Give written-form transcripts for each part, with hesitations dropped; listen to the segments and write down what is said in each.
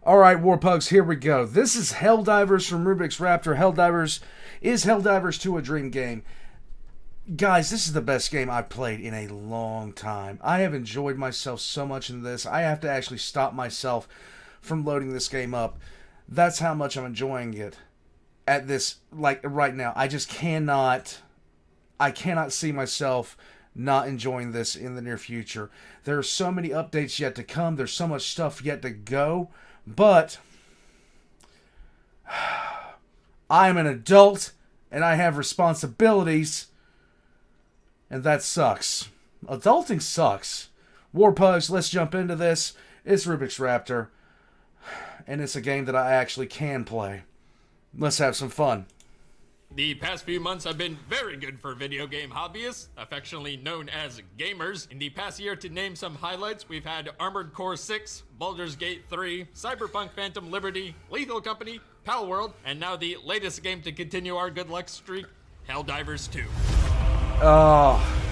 Alright, Warpugs, here we go. This is Helldivers from RubixRaptor. Helldivers is Helldivers 2 a dream game? Guys, this is the best game I've played in a long time. I have enjoyed myself so much in this. I have to actually stop myself from loading this game up. That's how much I'm enjoying it at this, like, right now. I just cannot see myself not enjoying this in the near future. There are so many updates yet to come. There's so much stuff yet to go. But I'm an adult and I have responsibilities, and that sucks. Adulting sucks. Warpugs, let's jump into this. It's RubixRaptor, and it's a game that I actually can play. Let's have some fun. The past few months have been very good for video game hobbyists, affectionately known as gamers. In the past year, to name some highlights, we've had Armored Core 6, Baldur's Gate 3, Cyberpunk Phantom Liberty, Lethal Company, Pal World, and now the latest game to continue our good luck streak, Helldivers 2. Oh.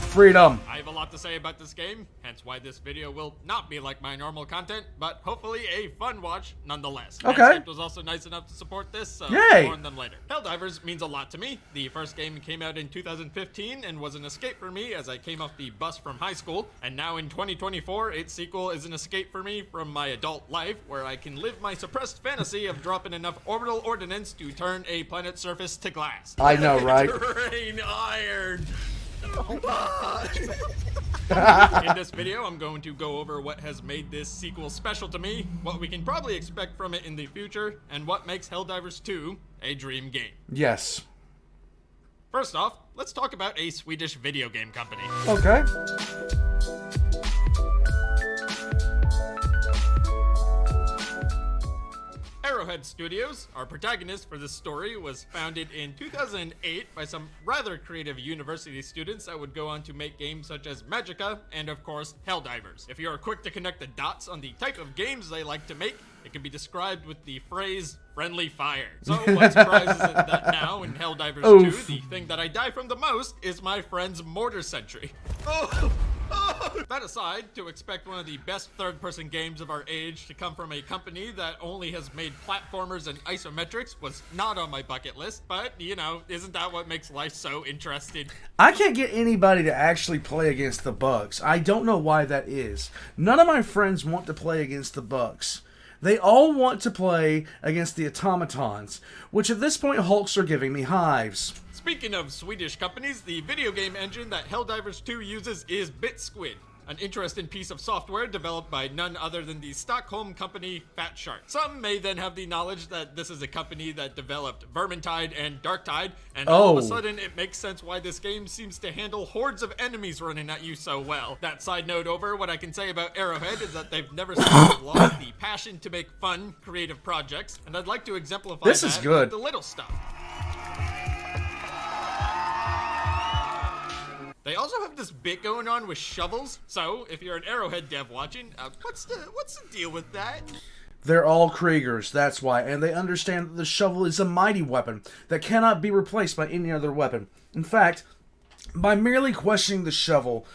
Freedom. I have a lot to say about this game, hence why this video will not be like my normal content, but hopefully a fun watch nonetheless. Okay. Manscaped was also nice enough to support this, so Yay. more on them later. Helldivers means a lot to me. The first game came out in 2015 and was an escape for me as I came off the bus from high school, and now in 2024, its sequel is an escape for me from my adult life, where I can live my suppressed fantasy of dropping enough orbital ordnance to turn a planet's surface to glass. I know, right? Terrain iron! In this video, I'm going to go over what has made this sequel special to me, what we can probably expect from it in the future, and what makes Helldivers 2 a dream game. Yes. First off, let's talk about a Swedish video game company. Okay. Arrowhead Studios, our protagonist for this story, was founded in 2008 by some rather creative university students that would go on to make games such as Magicka and, of course, Helldivers. If you're quick to connect the dots on the type of games they like to make, it can be described with the phrase, friendly fire. So what surprises is that now, in Helldivers 2, the thing that I die from the most is my friend's mortar sentry. That aside, to expect one of the best third-person games of our age to come from a company that only has made platformers and isometrics was not on my bucket list, but, you know, isn't that what makes life so interesting? I can't get anybody to actually play against the bugs. I don't know why that is. None of my friends want to play against the bugs. They all want to play against the automatons, which at this point Hulks are giving me hives. Speaking of Swedish companies, the video game engine that Helldivers 2 uses is BitSquid, an interesting piece of software developed by none other than the Stockholm company Fat Shark. Some may then have the knowledge that this is a company that developed Vermintide and Darktide, and all of a sudden it makes sense why this game seems to handle hordes of enemies running at you so well. That side note over, what I can say about Arrowhead is that they've never seemed to lost the passion to make fun, creative projects, and I'd like to exemplify that with the little stuff. They also have this bit going on with shovels, so if you're an Arrowhead dev watching, what's the deal with that? They're all Kriegers, that's why, and they understand that the shovel is a mighty weapon that cannot be replaced by any other weapon. In fact, by merely questioning the shovel,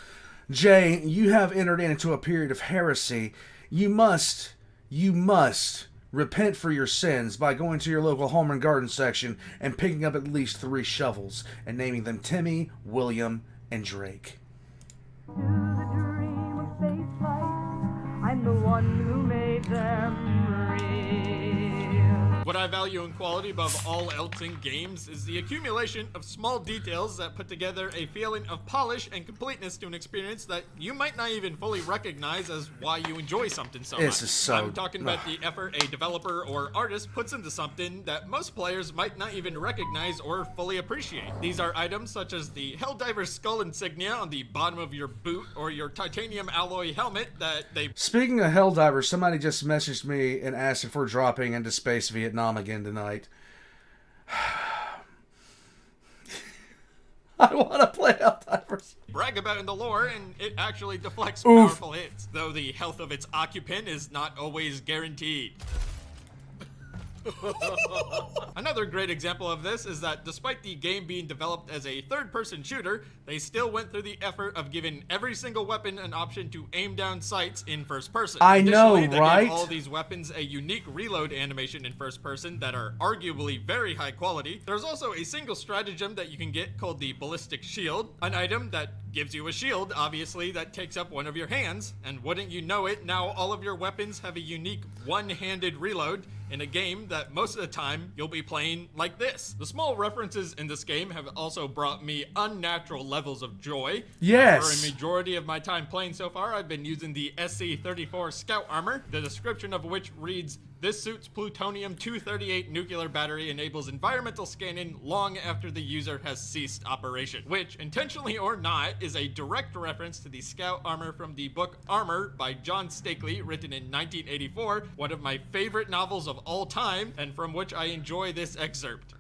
Jay, you have entered into a period of heresy. You must repent for your sins by going to your local home and garden section and picking up at least 3 shovels and naming them Timmy, William, and Drake. To the dream of spaceflight, I'm the one who made them real. What I value in quality above all else in games is the accumulation of small details that put together a feeling of polish and completeness to an experience that you might not even fully recognize as why you enjoy something so much. I'm talking about the effort a developer or artist puts into something that most players might not even recognize or fully appreciate. These are items such as the Helldivers skull insignia on the bottom of your boot or your titanium alloy helmet that they... Speaking of Helldivers, somebody just messaged me and asked if we're dropping into Space Vietnam again tonight. I want to play Helldivers. Brag about in the lore, and it actually deflects powerful hits, though the health of its occupant is not always guaranteed. Another great example of this is that despite the game being developed as a third-person shooter, they still went through the effort of giving every single weapon an option to aim down sights in first person. I know, Additionally, they right? gave all these weapons a unique reload animation in first person that are arguably very high quality. There's also a single stratagem that you can get called the Ballistic Shield, an item that gives you a shield, obviously, that takes up one of your hands, and wouldn't you know it, now all of your weapons have a unique one-handed reload in a game that most of the time you'll be playing like this. The small references in this game have also brought me unnatural levels of joy. Yes. For a majority of my time playing so far, I've been using the SC-34 Scout Armor, the description of which reads, "This suit's plutonium-238 nuclear battery enables environmental scanning long after the user has ceased operation," which, intentionally or not, is a direct reference to the Scout Armor from the book Armor by John Stakely, written in 1984, one of my favorite novels of all time, and from which I enjoy this excerpt.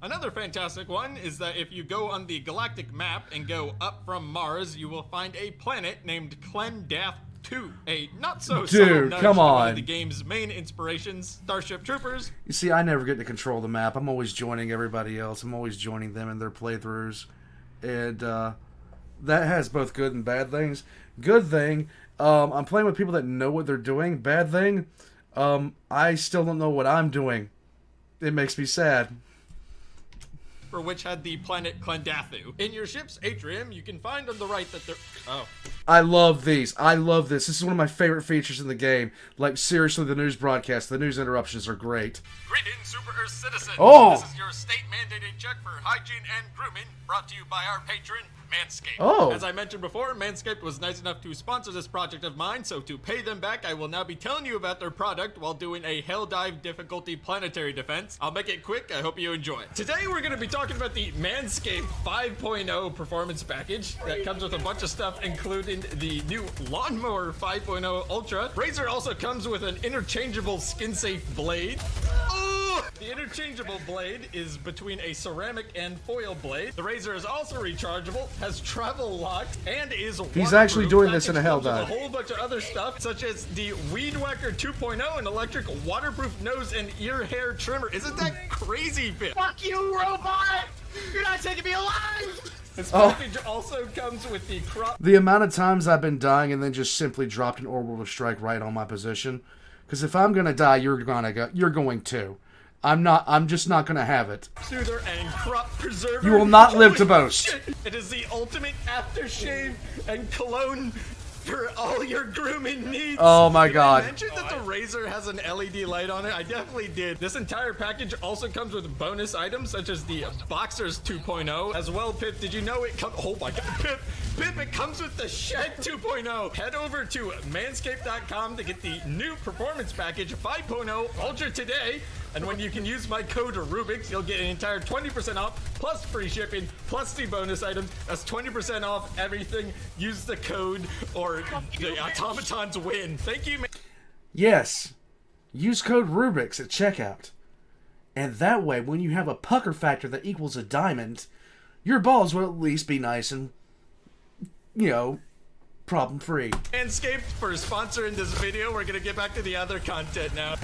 Another fantastic one is that if you go on the galactic map and go up from Mars, you will find a planet named Clendath 2, a not-so-subtle nudge come to one on. of the game's main inspirations, Starship Troopers. You see, I never get to control the map. I'm always joining everybody else. I'm always joining them in their playthroughs. And that has both good and bad things. Good thing, I'm playing with people that know what they're doing. Bad thing, I still don't know what I'm doing. It makes me sad. For which had the planet Clendathu. In your ship's atrium, you can find on the right that there... Oh. I love these. I love this. This is one of my favorite features in the game. Like, seriously, the news broadcast, the news interruptions are great. Greetings, Super Earth citizens. Oh! This is your state-mandated check for hygiene and grooming, brought to you by our patron, Manscaped. Oh. As I mentioned before, Manscaped was nice enough to sponsor this project of mine, so to pay them back, I will now be telling you about their product while doing a Helldive difficulty planetary defense. I'll make it quick. I hope you enjoy. Today, we're going to be talking about the Manscaped 5.0 performance package that comes with a bunch of stuff, including the new Lawnmower 5.0 Ultra. Razor also comes with an interchangeable skin-safe blade. The interchangeable blade is between a ceramic and foil blade. The razor is also rechargeable, has travel locked, and is waterproof. He's actually doing this in a Package Helldive. comes with a whole bunch of other stuff, such as the Weed Whacker 2.0, an electric waterproof nose and ear hair trimmer. Isn't that crazy, Pip? Fuck you, robot! You're not taking me alive! This package also comes with the crop. The amount of times I've been dying and then just simply dropped an orbital strike right on my position. Because if I'm gonna die, you're going to. I'm just not gonna have it. Soother and crop preserver. You will not live to Holy boast. shit. It is the ultimate aftershave and cologne for all your grooming needs. Oh my god. I mentioned that the razor has an LED light on it. I definitely did. This entire package also comes with bonus items such as the Boxers 2.0 as well. Pip, did you know it comes? Oh my god, Pip, it comes with the Shed 2.0. Head over to manscaped.com to get the new performance package 5.0 Ultra today. And when you can use my code Rubix, you'll get an entire 20% off, plus free shipping, plus the bonus items. That's 20% off everything. Use the code, or the automatons win. Thank you, man. Yes. Use code Rubix at checkout. And that way, when you have a pucker factor that equals a diamond, your balls will at least be nice and, problem-free. Manscaped for sponsoring this video. We're going to get back to the other content now.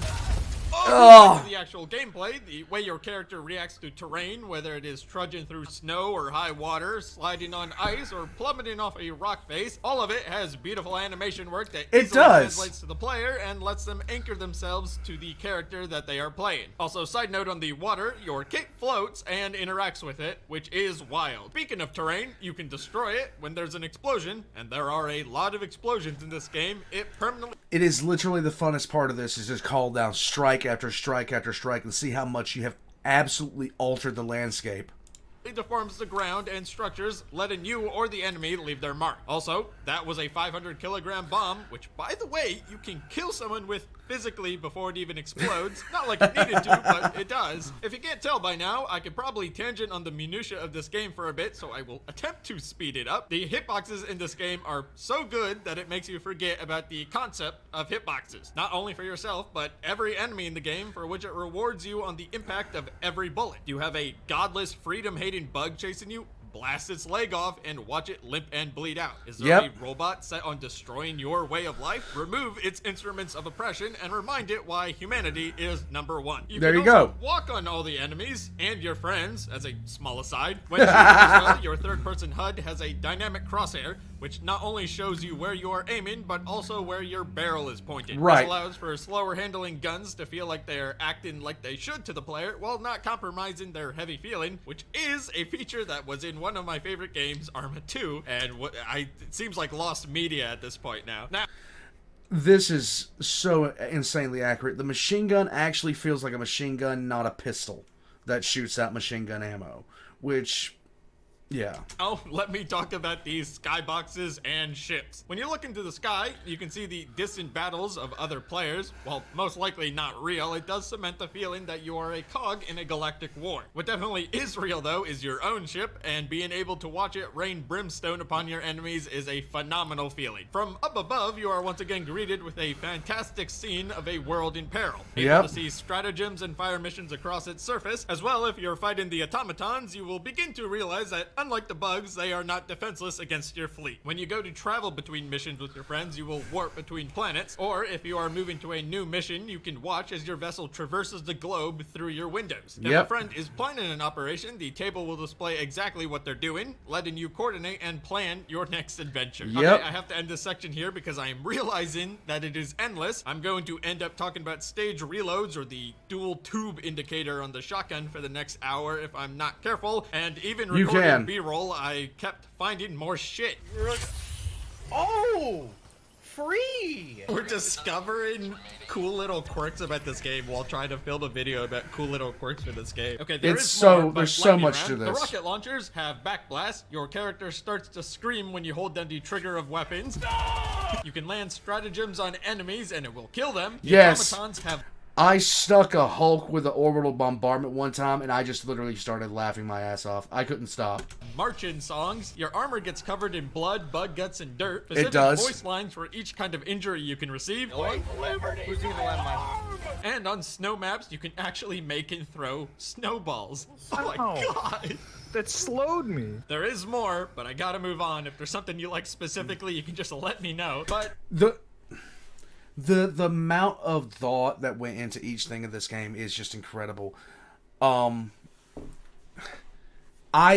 The actual gameplay, the way your character reacts to terrain, whether it is trudging through snow or high water, sliding on ice, or plummeting off a rock face, all of it has beautiful animation work that easily translates to the player and lets them anchor themselves to the character that they are playing. Also, side note on the water, your kit floats and interacts with it, which is wild. Speaking of terrain, you can destroy it when there's an explosion, and there are a lot of explosions in this game. It is literally the funnest part of this, is just call down strike after strike after strike and see how much you have absolutely altered the landscape. It deforms the ground and structures, letting you or the enemy leave their mark. Also, that was a 500-kilogram bomb, which, by the way, you can kill someone with physically before it even explodes. Not like it needed to, but it does. If you can't tell by now, I could probably tangent on the minutia of this game for a bit, so I will attempt to speed it up. The hitboxes in this game are so good that it makes you forget about the concept of hitboxes. Not only for yourself, but every enemy in the game, for which it rewards you on the impact of every bullet. You have a godless, freedom-hating bug chasing you? blast its leg off and watch it limp and bleed out. Is there Yep. a robot set on destroying your way of life? Remove its instruments of oppression and remind it why humanity is number one. There can you also go. walk on all the enemies and your friends, as a small aside. When shooting as well, your third-person HUD has a dynamic crosshair, which not only shows you where you are aiming, but also where your barrel is pointed. Right. This allows for slower handling guns to feel like they're acting like they should to the player, while not compromising their heavy feeling, which is a feature that was in one of my favorite games, Arma 2, and it seems like lost media at this point now. This is so insanely accurate. The machine gun actually feels like a machine gun, not a pistol that shoots out machine gun ammo, which... yeah. Oh, let me talk about these skyboxes and ships. When you look into the sky, you can see the distant battles of other players. While most likely not real, it does cement the feeling that you are a cog in a galactic war. What definitely is real, though, is your own ship, and being able to watch it rain brimstone upon your enemies is a phenomenal feeling. From up above, you are once again greeted with a fantastic scene of a world in peril. Yep. Able to see stratagems and fire missions across its surface. As well, if you're fighting the automatons, you will begin to realize that unlike the bugs, they are not defenseless against your fleet. When you go to travel between missions with your friends, you will warp between planets, or if you are moving to a new mission, you can watch as your vessel traverses the globe through your windows. If a friend is planning an operation, the table will display exactly what they're doing, letting you coordinate and plan your next adventure. Yep. Okay, I have to end this section here because I am realizing that it is endless. I'm going to end up talking about stage reloads or the dual tube indicator on the shotgun for the next hour if I'm not careful, and even You recording can. B-roll, I kept finding more shit. Oh! Free! We're discovering cool little quirks about this game while trying to film a video about cool little quirks for this game. Okay, It's so- more, but there's so lightning much round. to The this. rocket launchers have backblast. Your character starts to scream when you hold down the trigger of weapons. You can land stratagems on enemies and it will kill them. The Yes. automatons have I stuck a Hulk with an orbital bombardment one time, and I just literally started laughing my ass off. I couldn't stop. marching songs. Your armor gets covered in blood, bug guts, and dirt. Specific does. voice lines for each kind of injury you can receive. Who's gonna land mine? And on snow maps, you can actually make and throw snowballs. Oh my Ow. god. That slowed me. There is more, but I gotta move on. If there's something you like specifically, you can just let me know. But The amount of thought that went into each thing of this game is just incredible. I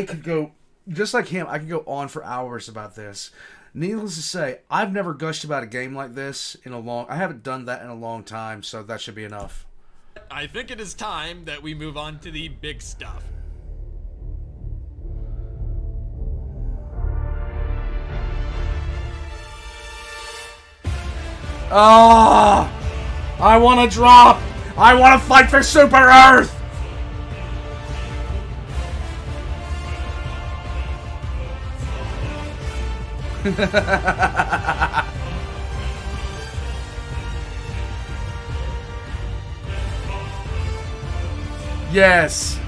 could go, just like him, I could go on for hours about this. Needless to say, I've never gushed about a game like this I haven't done that in a long time, so that should be enough. I think it is time that we move on to the big stuff. Ah! I want to drop! I want to fight for Super Earth! Yes!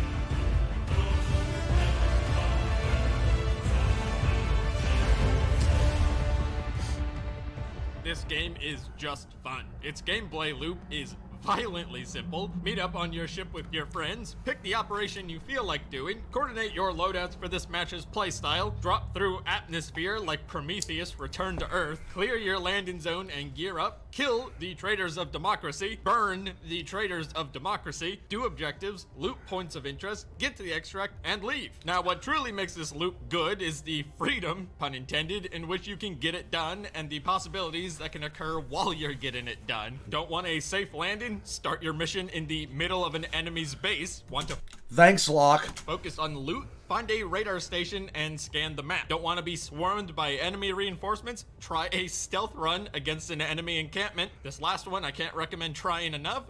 This game is just fun. Its gameplay loop is violently simple. Meet up on your ship with your friends, pick the operation you feel like doing, coordinate your loadouts for this match's playstyle, drop through atmosphere like Prometheus Return to Earth, clear your landing zone and gear up, kill the traitors of democracy, burn the traitors of democracy, do objectives, loot points of interest, get to the extract, and leave. Now, what truly makes this loop good is the freedom, pun intended, in which you can get it done and the possibilities that can occur while you're getting it done. Don't want a safe landing? Start your mission in the middle of an enemy's base. Want to Thanks, Locke. focus on loot? Find a radar station and scan the map. Don't want to be swarmed by enemy reinforcements? Try a stealth run against an enemy encampment. This last one I can't recommend trying enough.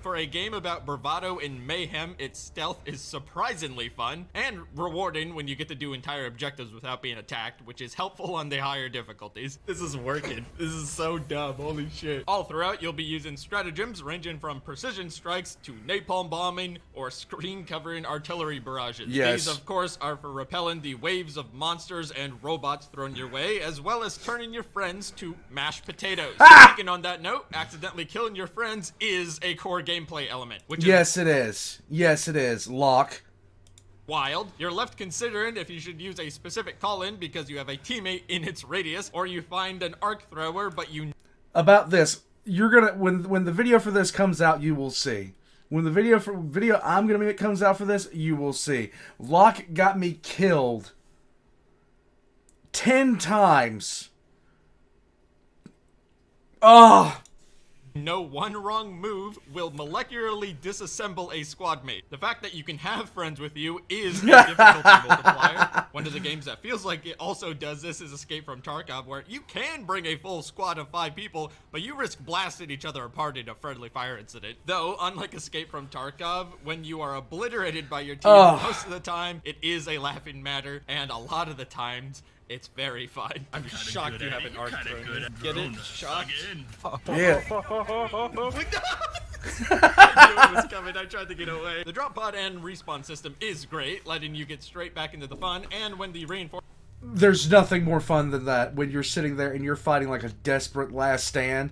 For a game about bravado and mayhem, its stealth is surprisingly fun and rewarding when you get to do entire objectives without being attacked, which is helpful on the higher difficulties. This is working. This is so dumb. Holy shit. All throughout, you'll be using stratagems ranging from precision strikes to napalm bombing or screen covering artillery barrages. Yes. These, of course, are for repelling the waves of monsters and robots thrown your way, as well as turning your friends to mashed potatoes. Speaking on that note, accidentally killing your friends is a core gameplay element, which Yes, it is. Yes, it is. Locke. wild. You're left considering if you should use a specific call-in because you have a teammate in its radius, or you find an arc thrower, but you... About this, you're gonna when the video for this comes out, you will see. When the video I'm gonna make comes out for this, you will see. Locke got me killed 10 times. Oh. No one wrong move will molecularly disassemble a squad mate. The fact that you can have friends with you is a difficulty multiplier. One of the games that feels like it also does this is Escape from Tarkov, where you can bring a full squad of 5 people, but you risk blasting each other apart in a friendly fire incident. Though, unlike Escape from Tarkov, when you are obliterated by your team, most of the time, it is a laughing matter, and a lot of the times, it's very fun. I'm shocked you have an arc thrower. Get it? Shocked? Yeah. I knew it was coming. I tried to get away. The drop pod and respawn system is great, letting you get straight back into the fun, and when the reinforcement... There's nothing more fun than that when you're sitting there and you're fighting like a desperate last stand,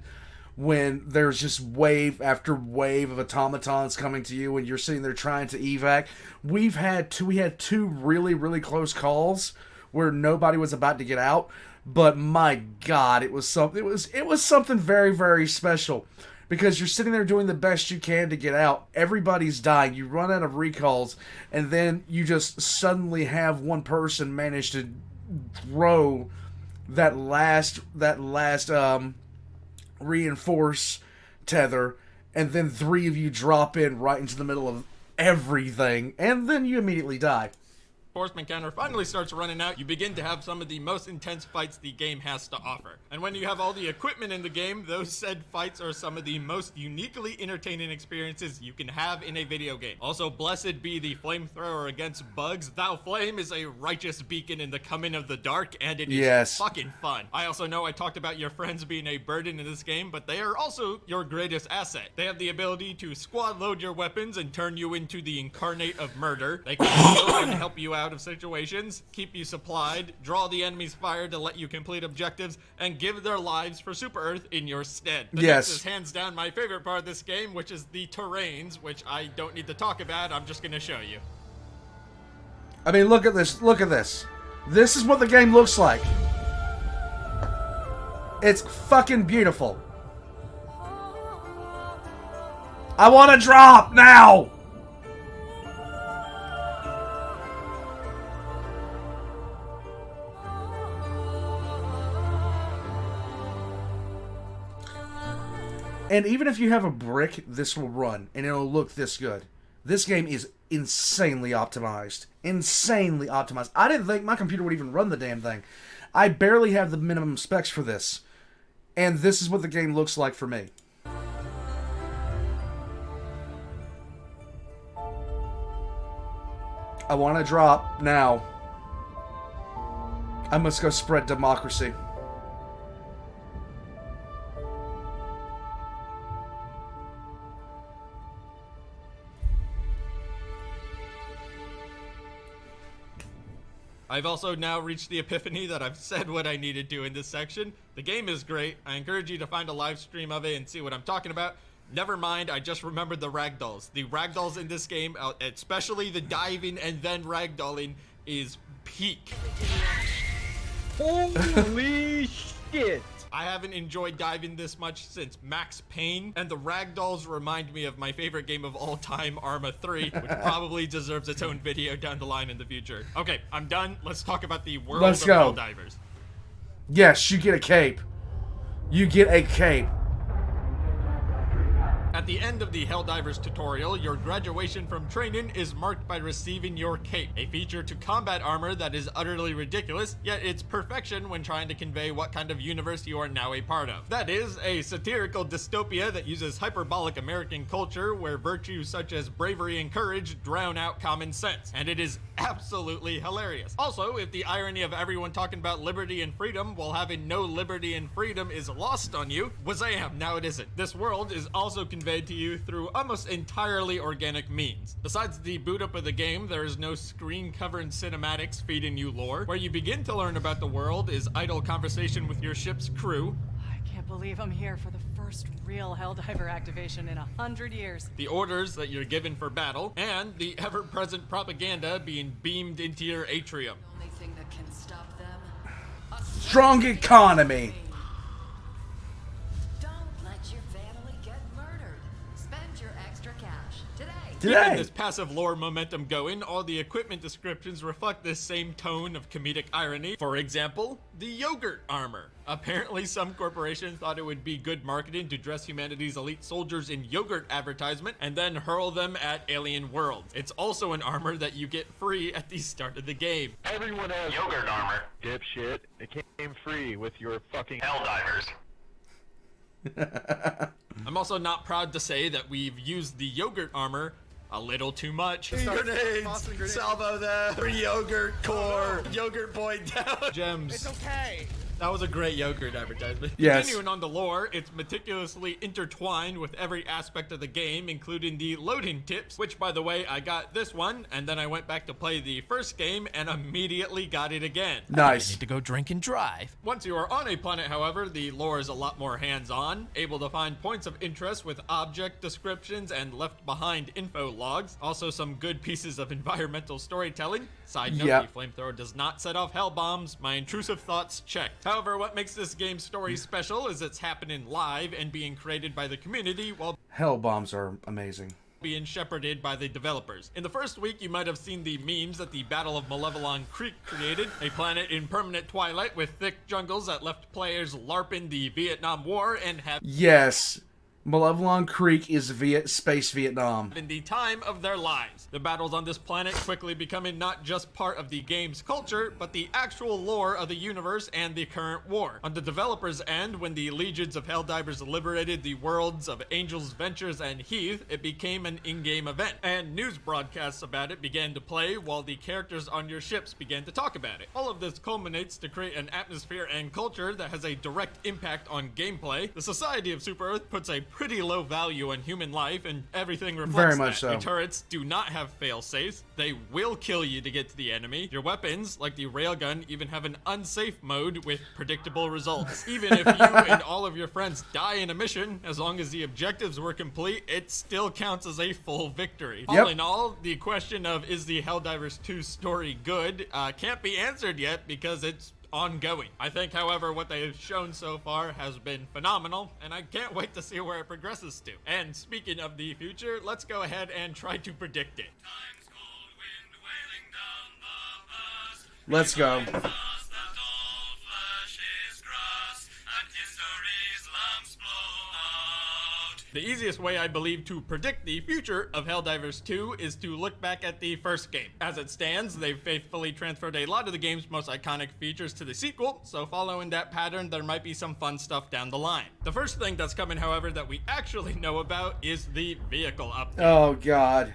when there's just wave after wave of automatons coming to you and you're sitting there trying to evac. We had two really, really close calls where nobody was about to get out, but my God, it was something very, very special, because you're sitting there doing the best you can to get out. Everybody's dying. You run out of recalls, and then you just suddenly have one person manage to throw that last reinforce tether, and then 3 of you drop in right into the middle of everything, and then you immediately die. Reinforcement counter finally starts running out, you begin to have some of the most intense fights the game has to offer. And when you have all the equipment in the game, those said fights are some of the most uniquely entertaining experiences you can have in a video game. Also, blessed be the flamethrower against bugs. Thou Flame is a righteous beacon in the coming of the dark, and it is fucking fun. I also know I talked about your friends being a burden in this game, but they are also your greatest asset. They have the ability to squad load your weapons and turn you into the incarnate of murder. They can heal and help you out of situations, keep you supplied, draw the enemy's fire to let you complete objectives, and give their lives for Super Earth in your stead. The next is hands down my favorite part of this game, which is the terrains, which I don't need to talk about, I'm just gonna show you. I mean, look at this. Look at this. This is what the game looks like. It's fucking beautiful. I want to drop now. And even if you have a brick, this will run, and it'll look this good. This game is insanely optimized. Insanely optimized. I didn't think my computer would even run the damn thing. I barely have the minimum specs for this. And this is what the game looks like for me. I want to drop now. I must go spread democracy. I've also now reached the epiphany that I've said what I needed to in this section. The game is great. I encourage you to find a live stream of it and see what I'm talking about. Never mind, I just remembered the ragdolls. The ragdolls in this game, especially the diving and then ragdolling, is peak. Holy shit! I haven't enjoyed diving this much since Max Payne, and the ragdolls remind me of my favorite game of all time, Arma 3, which probably deserves its own video down the line in the future. Okay, I'm done. Let's talk about the world of Helldivers. Yes, you get a cape. You get a cape. At the end of the Helldivers tutorial, your graduation from training is marked by receiving your cape, a feature to combat armor that is utterly ridiculous, yet it's perfection when trying to convey what kind of universe you are now a part of. That is, a satirical dystopia that uses hyperbolic American culture where virtues such as bravery and courage drown out common sense, and it is absolutely hilarious. Also, if the irony of everyone talking about liberty and freedom while having no liberty and freedom is lost on you, wazam, now it isn't. This world is also conveyed to you through almost entirely organic means. Besides the boot up of the game, there is no screen covering cinematics feeding you lore. Where you begin to learn about the world is idle conversation with your ship's crew. I can't Can't believe I'm here for the first real Helldiver activation in 100 years. The orders that you're given for battle, and the ever-present propaganda being beamed into your atrium. The only thing that can stop them. A Strong economy. Don't let your family get murdered. Spend your extra cash today. Keeping this passive lore momentum going, all the equipment descriptions reflect this same tone of comedic irony. For example, the yogurt armor. Apparently, some corporation thought it would be good marketing to dress humanity's elite soldiers in yogurt advertisement and then hurl them at alien worlds. It's also an armor that you get free at the start of the game. Everyone has Yogurt armor. dipshit. It came free with your fucking Helldivers. I'm also not proud to say that we've used the yogurt armor a little too much. Grenades! Salvo them! Yogurt core! Yogurt point down! Gems. Okay! That was a great yogurt advertisement. Yes. Continuing on the lore, it's meticulously intertwined with every aspect of the game, including the loading tips, which, by the way, I got this one, and then I went back to play the first game and immediately got it again. Nice. To go drink and drive. Once you are on a planet, however, the lore is a lot more hands-on, able to find points of interest with object descriptions and left-behind info logs. Also, some good pieces of environmental storytelling. Side note, Yep. the flamethrower does not set off hell bombs. My intrusive thoughts checked. However, what makes this game's story special is it's happening live and being created by the community while Hell bombs are amazing. being shepherded by the developers. In the first week, you might have seen the memes that the Battle of Malevelon Creek created, a planet in permanent twilight with thick jungles that left players LARPing the Vietnam War and have Yes. Malevelon Creek is Space Vietnam. in the time of their lives. The battles on this planet quickly becoming not just part of the game's culture, but the actual lore of the universe and the current war. On the developers' end, when the legions of Helldivers liberated the worlds of Angels, Ventures, and Heath, it became an in-game event, and news broadcasts about it began to play while the characters on your ships began to talk about it. All of this culminates to create an atmosphere and culture that has a direct impact on gameplay. The Society of Super Earth puts a pretty low value on human life, and everything reflects Very much that. so. The turrets do not have fail-safes. They will kill you to get to the enemy. Your weapons, like the railgun, even have an unsafe mode with predictable results. Even if you and all of your friends die in a mission, as long as the objectives were complete, it still counts as a full victory. Yep. All in all, the question of is the Helldivers 2 story good can't be answered yet because it's ongoing. I think, however, what they've shown so far has been phenomenal, and I can't wait to see where it progresses to. And speaking of the future, let's go ahead and try to predict it. Let's go. The easiest way, I believe, to predict the future of Helldivers 2 is to look back at the first game. As it stands, they've faithfully transferred a lot of the game's most iconic features to the sequel, so following that pattern, there might be some fun stuff down the line. The first thing that's coming, however, that we actually know about is the vehicle update. Oh, God.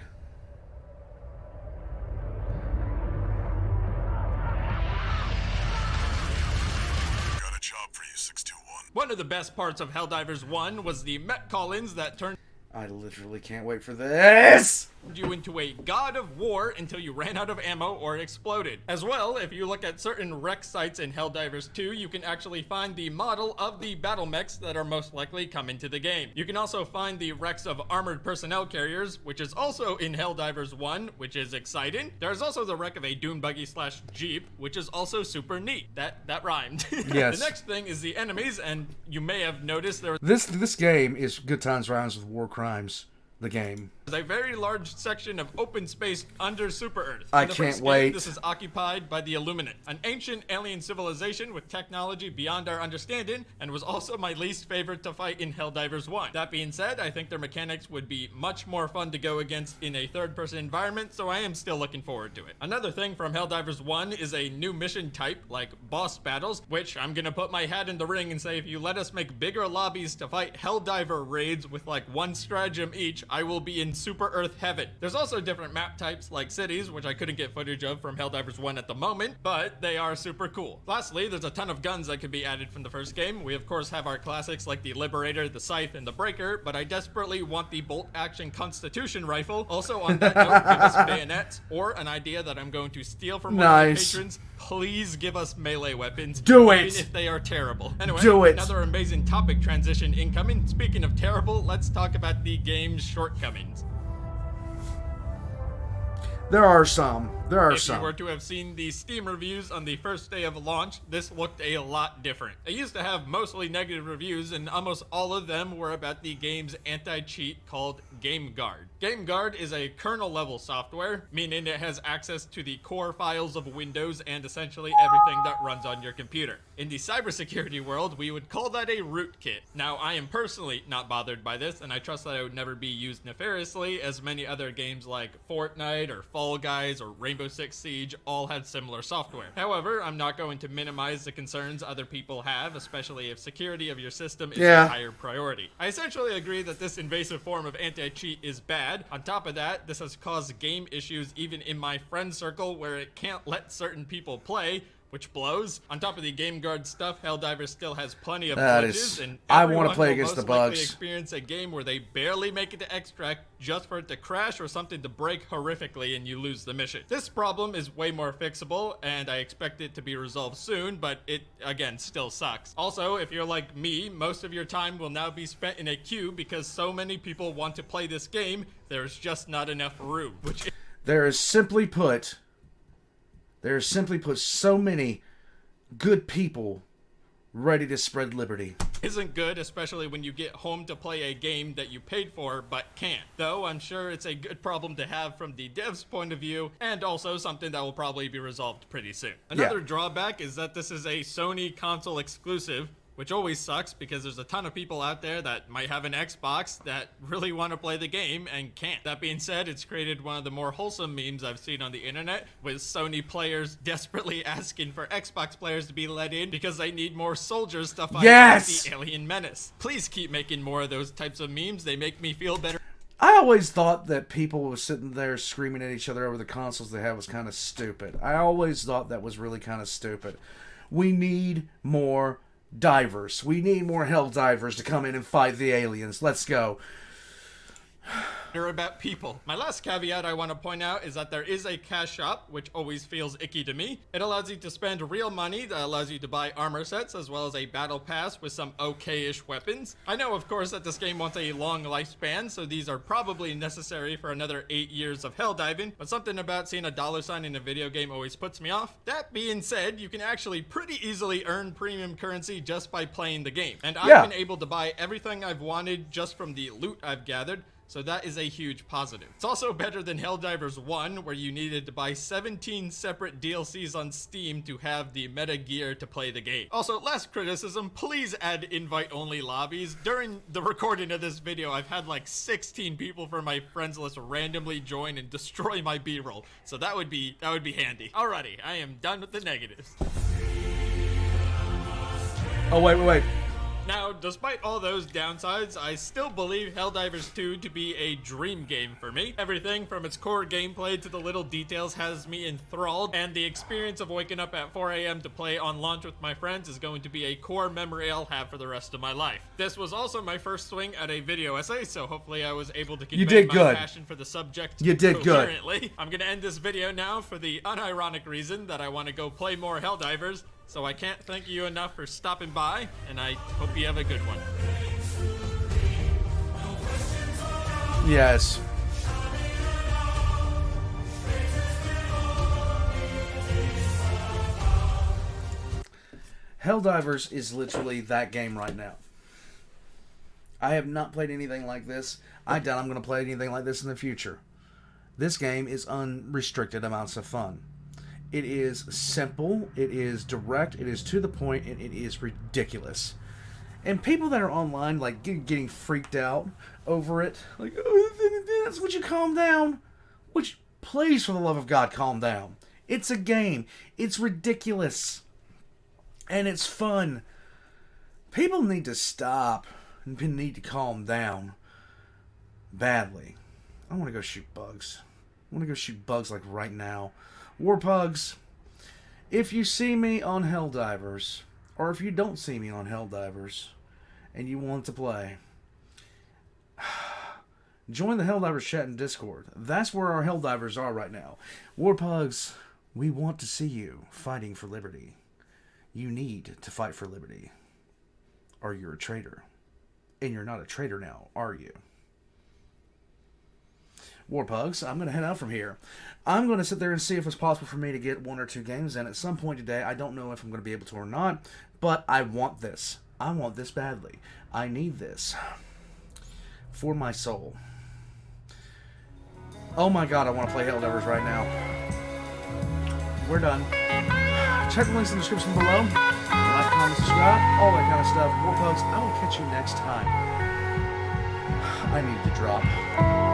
Got a job for you, 621. One of the best parts of Helldivers 1 was the Met call-ins that turned I literally can't wait for this. you into a god of war until you ran out of ammo or exploded. As well, if you look at certain wreck sites in Helldivers 2, you can actually find the model of the battle mechs that are most likely coming to the game. You can also find the wrecks of armored personnel carriers, which is also in Helldivers 1, which is exciting. There's also the wreck of a dune buggy / jeep, which is also super neat. That rhymed. Yes. The next thing is the enemies, and you may have noticed there This game is Good Times Rhymes with War Crimes. The game. There's a very large section of open space under Super Earth. I In the can't first wait. game, this is occupied by the Illuminate, an ancient alien civilization with technology beyond our understanding, and was also my least favorite to fight in Helldivers 1. That being said, I think their mechanics would be much more fun to go against in a third-person environment, so I am still looking forward to it. Another thing from Helldivers 1 is a new mission type, like boss battles, which I'm gonna put my hat in the ring and say if you let us make bigger lobbies to fight Helldiver raids with like one stratagem each, I will be in Super Earth heaven. There's also different map types like cities, which I couldn't get footage of from Helldivers 1 at the moment, but they are super cool. Lastly, there's a ton of guns that could be added from the first game. We of course have our classics like the Liberator, the Scythe, and the Breaker, but I desperately want the bolt action Constitution rifle. Also on that note, give us bayonets, or an idea that I'm going to steal from one of my Nice. patrons, please give us melee weapons. Do even it! if they are terrible. Anyway, Do it! another amazing topic transition incoming. Speaking of terrible, let's talk about the game's shortcomings. There are some. There are If some. you were to have seen the Steam reviews on the first day of launch, this looked a lot different. It used to have mostly negative reviews, and almost all of them were about the game's anti-cheat called GameGuard. GameGuard is a kernel-level software, meaning it has access to the core files of Windows and essentially everything that runs on your computer. In the cybersecurity world, we would call that a rootkit. Now, I am personally not bothered by this, and I trust that it would never be used nefariously, as many other games like Fortnite or Fall Guys or Rainbow Six Siege all had similar software. However, I'm not going to minimize the concerns other people have, especially if security of your system is a higher priority. I essentially agree that this invasive form of anti-cheat is bad. On top of that, this has caused game issues even in my friend circle where it can't let certain people play, which blows. On top of the GameGuard stuff, Helldivers still has plenty of glitches, and I want to everyone play will against the most likely bugs. experience a game where they barely make it to extract just for it to crash or something to break horrifically and you lose the mission. This problem is way more fixable, and I expect it to be resolved soon, but it, again, still sucks. Also, if you're like me, most of your time will now be spent in a queue because so many people want to play this game, there's just not enough room, which There is simply put so many good people ready to spread liberty. isn't good, especially when you get home to play a game that you paid for but can't. Though I'm sure it's a good problem to have from the dev's point of view, and also something that will probably be resolved pretty soon. Another drawback is that this is a Sony console exclusive, which always sucks because there's a ton of people out there that might have an Xbox that really want to play the game and can't. That being said, it's created one of the more wholesome memes I've seen on the internet, with Sony players desperately asking for Xbox players to be let in because they need more soldiers to fight the alien menace. Please keep making more of those types of memes. They make me feel better. I always thought that people were sitting there screaming at each other over the consoles they had was kind of stupid. I always thought that was really kind of stupid. We need more divers. We need more Helldivers to come in and fight the aliens. Let's go. About people. My last caveat I want to point out is that there is a cash shop, which always feels icky to me. It allows you to spend real money that allows you to buy armor sets as well as a battle pass with some okay-ish weapons. I know, of course, that this game wants a long lifespan, so these are probably necessary for another 8 years of helldiving, but something about seeing a dollar sign in a video game always puts me off. That being said, you can actually pretty easily earn premium currency just by playing the game, and I've been able to buy everything I've wanted just from the loot I've gathered, so that is a huge positive. It's also better than Helldivers 1, where you needed to buy 17 separate DLCs on Steam to have the meta gear to play the game. Also, last criticism, please add invite-only lobbies. During the recording of this video, I've had like 16 people from my friends list randomly join and destroy my B-roll, so that would be handy. Alrighty, I am done with the negatives. Oh, wait. Now, despite all those downsides, I still believe Helldivers 2 to be a dream game for me. Everything from its core gameplay to the little details has me enthralled, and the experience of waking up at 4 a.m. to play on launch with my friends is going to be a core memory I'll have for the rest of my life. This was also my first swing at a video essay, so hopefully I was able to convey my passion for the subject. You did good. I'm gonna end this video now for the unironic reason that I want to go play more Helldivers. So I can't thank you enough for stopping by, and I hope you have a good one. Yes. Helldivers is literally that game right now. I have not played anything like this. I doubt I'm going to play anything like this in the future. This game is unrestricted amounts of fun. It is simple, it is direct, it is to the point, and it is ridiculous. And people that are online, like, getting freaked out over it, like, oh, would you calm down? Please, for the love of God, calm down. It's a game. It's ridiculous. And it's fun. People need to stop and need to calm down. Badly. I want to go shoot bugs. I want to go shoot bugs, like, right now. Warpugs, if you see me on Helldivers, or if you don't see me on Helldivers, and you want to play, join the Helldivers chat in Discord. That's where our Helldivers are right now. Warpugs, We want to see you fighting for liberty. You need to fight for liberty. Or you're a traitor. And you're not a traitor now, are you? Warpugs, I'm going to head out from here. I'm going to sit there and see if it's possible for me to get 1 or 2 games in at some point today. I don't know if I'm going to be able to or not, but I want this. I want this badly. I need this for my soul. Oh my god, I want to play Helldivers right now. We're done. Check the links in the description below. Like, comment, subscribe, all that kind of stuff. Warpugs, I will catch you next time. I need the drop.